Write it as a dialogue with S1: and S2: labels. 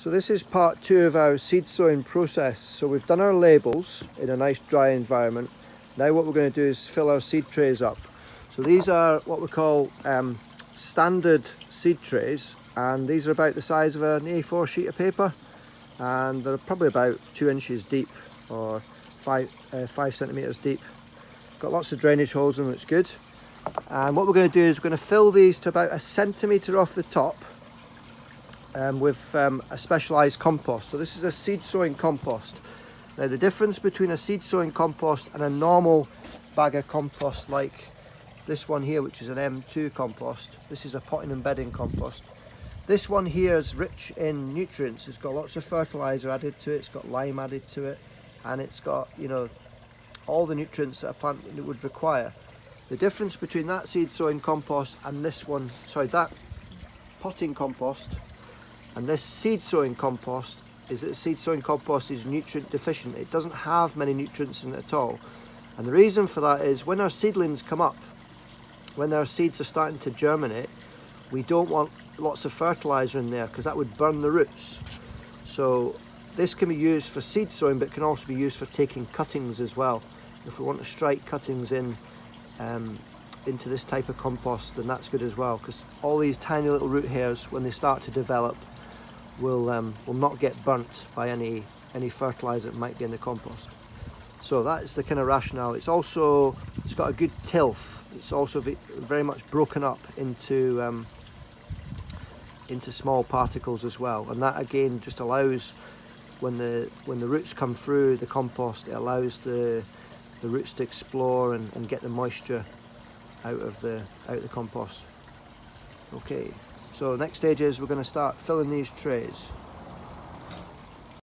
S1: So this is part 2 of our seed sowing process. So we've done our labels in a nice dry environment. Now what we're going to do is fill our seed trays up. So these are what we call standard seed trays, and these are about the size of an A4 sheet of paper, and they're probably about 2 inches deep or 5 centimeters deep. Got lots of drainage holes in them, it's good. And what we're going to do is we're going to fill these to about 1 centimetre off the top with a specialised compost. So this is a seed sowing compost. Now the difference between a seed sowing compost and a normal bag of compost like this one here, which is an M2 compost, this is a potting and bedding compost. This one here is rich in nutrients. It's got lots of fertiliser added to it, it's got lime added to it, and it's got, you know, all the nutrients that a plant would require. The difference between that seed sowing compost and this one, sorry, that potting compost and this seed sowing compost is that the seed sowing compost is nutrient deficient. It doesn't have many nutrients in it at all. And the reason for that is when our seedlings come up, when our seeds are starting to germinate, we don't want lots of fertiliser in there because that would burn the roots. So this can be used for seed sowing, but can also be used for taking cuttings as well. If we want to strike cuttings in into this type of compost, then that's good as well, because all these tiny little root hairs, when they start to develop, will not get burnt by any fertiliser that might be in the compost. So that's the kind of rationale. It's got a good tilth. It's also very much broken up into small particles as well, and that again just allows, when the roots come through the compost, it allows the roots to explore and get the moisture out of the compost. Okay, so next stage is we're going to start filling these trays.